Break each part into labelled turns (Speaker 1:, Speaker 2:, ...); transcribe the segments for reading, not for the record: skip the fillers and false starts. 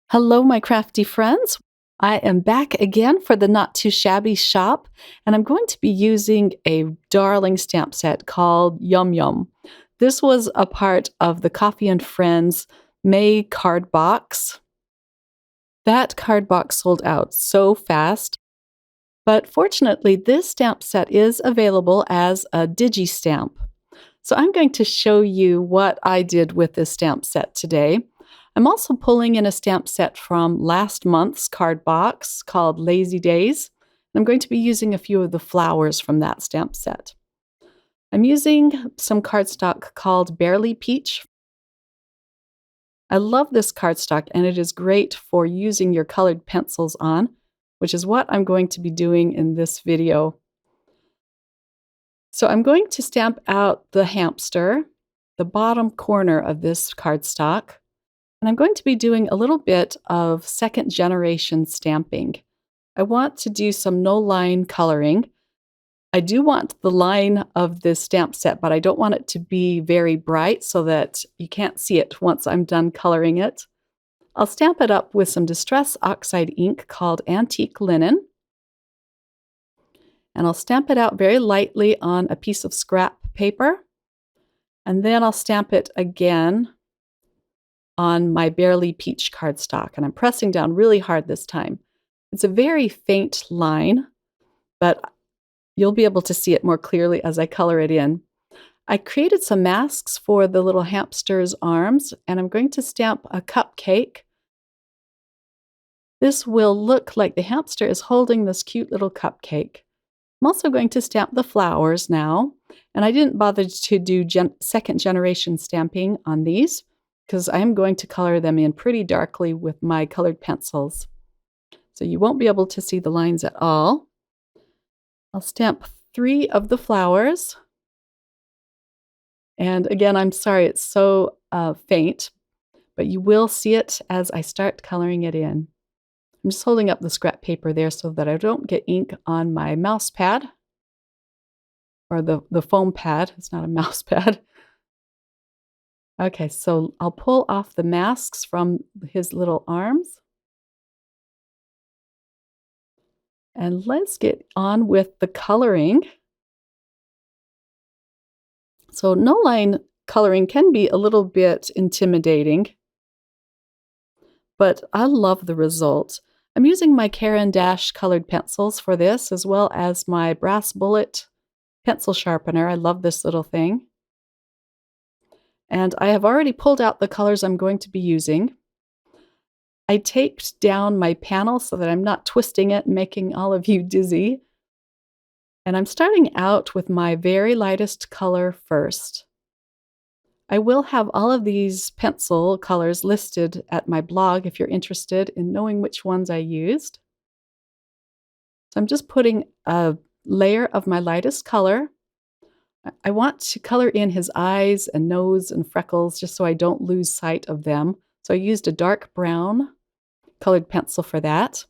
Speaker 1: Hello, my crafty friends. I am back again for the Not Too Shabby shop, and I'm going to be using a darling stamp set called Yum Yum. This was a part of the Coffee and Friends May card box. That card box sold out so fast, but fortunately, this stamp set is available as a digi stamp. So I'm going to show you what I did with this stamp set today. I'm also pulling in a stamp set from last month's card box called Lazy Days. I'm going to be using a few of the flowers from that stamp set. I'm using some cardstock called Barely Peach. I love this cardstock and it is great for using your colored pencils on, which is what I'm going to be doing in this video. So I'm going to stamp out the hamster, the bottom corner of this cardstock, and I'm going to be doing a little bit of second generation stamping. I want to do some no line coloring. I do want the line of this stamp set, but I don't want it to be very bright so that you can't see it once I'm done coloring it. I'll stamp it up with some Distress Oxide ink called Antique Linen. And I'll stamp it out very lightly on a piece of scrap paper. And then I'll stamp it again on my Barely Peach cardstock. And I'm pressing down really hard this time. It's a very faint line, but you'll be able to see it more clearly as I color it in. I created some masks for the little hamster's arms, and I'm going to stamp a cupcake. This will look like the hamster is holding this cute little cupcake. I'm also going to stamp the flowers now, and I didn't bother to do second generation stamping on these because I am going to color them in pretty darkly with my colored pencils. So you won't be able to see the lines at all. I'll stamp 3 of the flowers. And again, I'm sorry it's so faint, but you will see it as I start coloring it in. I'm just holding up the scrap paper there so that I don't get ink on my mouse pad, or the foam pad. It's not a mouse pad. Okay, so I'll pull off the masks from his little arms. And let's get on with the coloring. So no line coloring can be a little bit intimidating, but I love the result. I'm using my Caran d'Ache colored pencils for this, as well as my Brass Bullet pencil sharpener. I love this little thing. And I have already pulled out the colors I'm going to be using. I taped down my panel so that I'm not twisting it and making all of you dizzy. And I'm starting out with my very lightest color first. I will have all of these pencil colors listed at my blog if you're interested in knowing which ones I used. So I'm just putting a layer of my lightest color. I want to color in his eyes and nose and freckles just so I don't lose sight of them. So I used a dark brown colored pencil for that.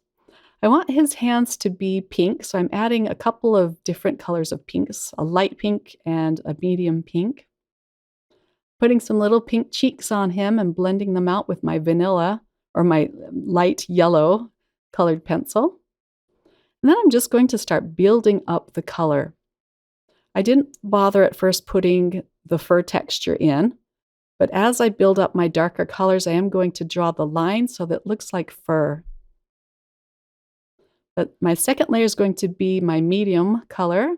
Speaker 1: I want his hands to be pink, so I'm adding a couple of different colors of pinks, a light pink and a medium pink. Putting some little pink cheeks on him and blending them out with my vanilla or my light yellow colored pencil. And then I'm just going to start building up the color. I didn't bother at first putting the fur texture in, but as I build up my darker colors, I am going to draw the line so that it looks like fur. But my second layer is going to be my medium color.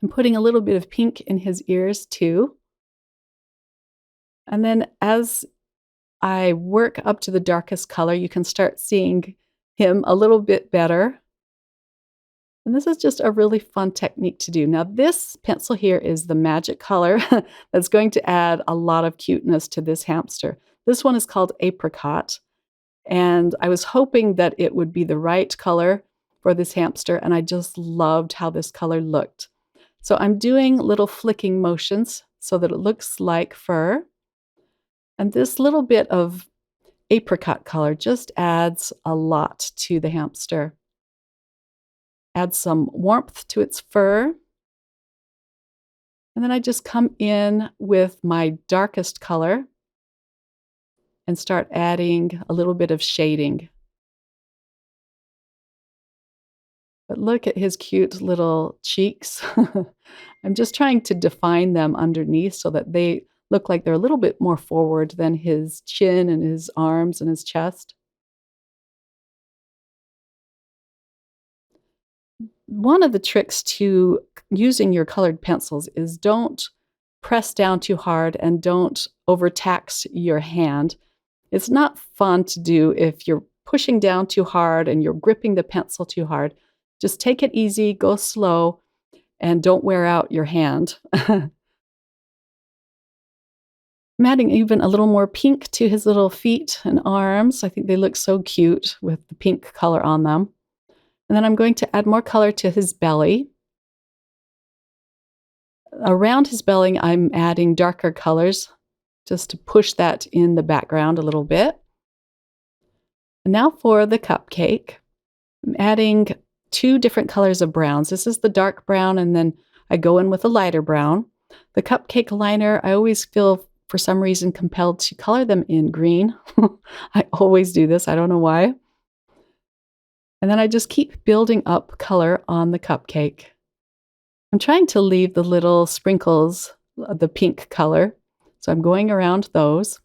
Speaker 1: I'm putting a little bit of pink in his ears too. And then as I work up to the darkest color, you can start seeing him a little bit better. And this is just a really fun technique to do. Now this pencil here is the magic color that's going to add a lot of cuteness to this hamster. This one is called Apricot. And I was hoping that it would be the right color for this hamster, and I just loved how this color looked. So I'm doing little flicking motions so that it looks like fur. And this little bit of apricot color just adds a lot to the hamster. Add some warmth to its fur. And then I just come in with my darkest color and start adding a little bit of shading. But look at his cute little cheeks. I'm just trying to define them underneath so that they look like they're a little bit more forward than his chin and his arms and his chest. One of the tricks to using your colored pencils is don't press down too hard and don't overtax your hand. It's not fun to do if you're pushing down too hard and you're gripping the pencil too hard. Just take it easy, go slow, and don't wear out your hand. I'm adding even a little more pink to his little feet and arms. I think they look so cute with the pink color on them. And then I'm going to add more color to his belly. Around his belly, I'm adding darker colors just to push that in the background a little bit. And now for the cupcake. I'm adding 2 different colors of browns. This is the dark brown, and then I go in with a lighter brown. The cupcake liner, I always feel for some reason compelled to color them in green. I always do this, I don't know why. And then I just keep building up color on the cupcake. I'm trying to leave the little sprinkles, the pink color, so I'm going around those.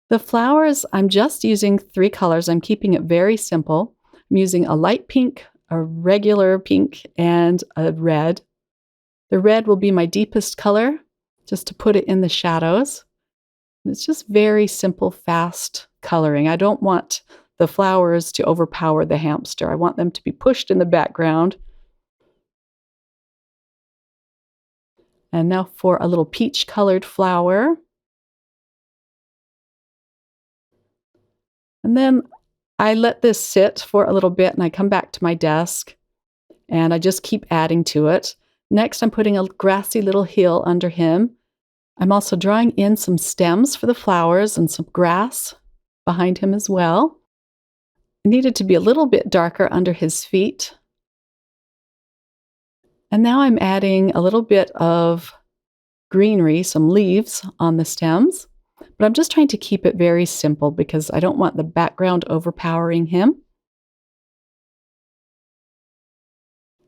Speaker 1: The flowers, I'm just using 3 colors. I'm keeping it very simple. I'm using a light pink, a regular pink, and a red. The red will be my deepest color, just to put it in the shadows. It's just very simple, fast coloring. I don't want the flowers to overpower the hamster. I want them to be pushed in the background. And now for a little peach-colored flower. And then I let this sit for a little bit, and I come back to my desk, and I just keep adding to it. Next, I'm putting a grassy little hill under him. I'm also drawing in some stems for the flowers and some grass behind him as well. It needed to be a little bit darker under his feet. And now I'm adding a little bit of greenery, some leaves on the stems. But I'm just trying to keep it very simple because I don't want the background overpowering him.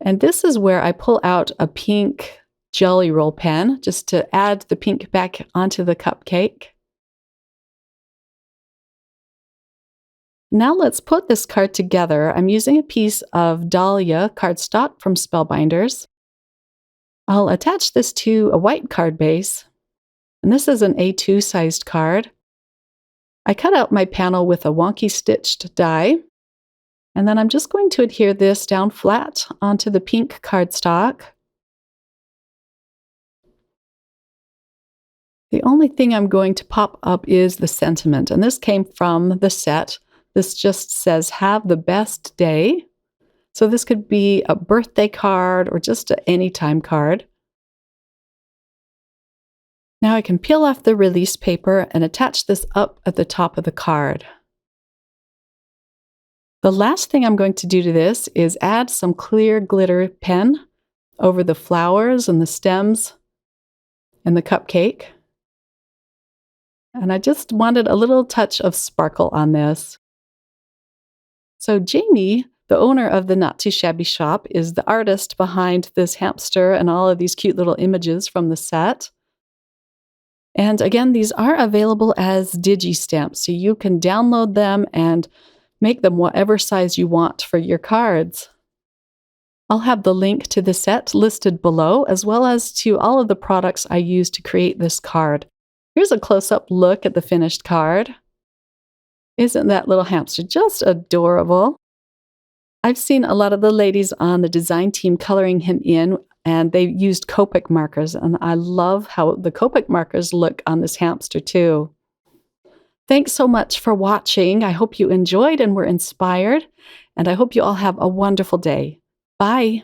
Speaker 1: And this is where I pull out a pink Jelly Roll pen just to add the pink back onto the cupcake. Now let's put this card together. I'm using a piece of Dahlia cardstock from Spellbinders. I'll attach this to a white card base. And this is an A2 sized card. I cut out my panel with a wonky stitched die. And then I'm just going to adhere this down flat onto the pink cardstock. The only thing I'm going to pop up is the sentiment. And this came from the set. This just says, "Have the best day." So this could be a birthday card or just an anytime card. Now I can peel off the release paper and attach this up at the top of the card. The last thing I'm going to do to this is add some clear glitter pen over the flowers and the stems and the cupcake. And I just wanted a little touch of sparkle on this. So Jamie, the owner of the Not Too Shabby shop, is the artist behind this hamster and all of these cute little images from the set. And again, these are available as digi stamps, so you can download them and make them whatever size you want for your cards. I'll have the link to the set listed below, as well as to all of the products I used to create this card. Here's a close-up look at the finished card. Isn't that little hamster just adorable? I've seen a lot of the ladies on the design team coloring him in, and they used Copic markers, and I love how the Copic markers look on this hamster too. Thanks so much for watching. I hope you enjoyed and were inspired, and I hope you all have a wonderful day. Bye.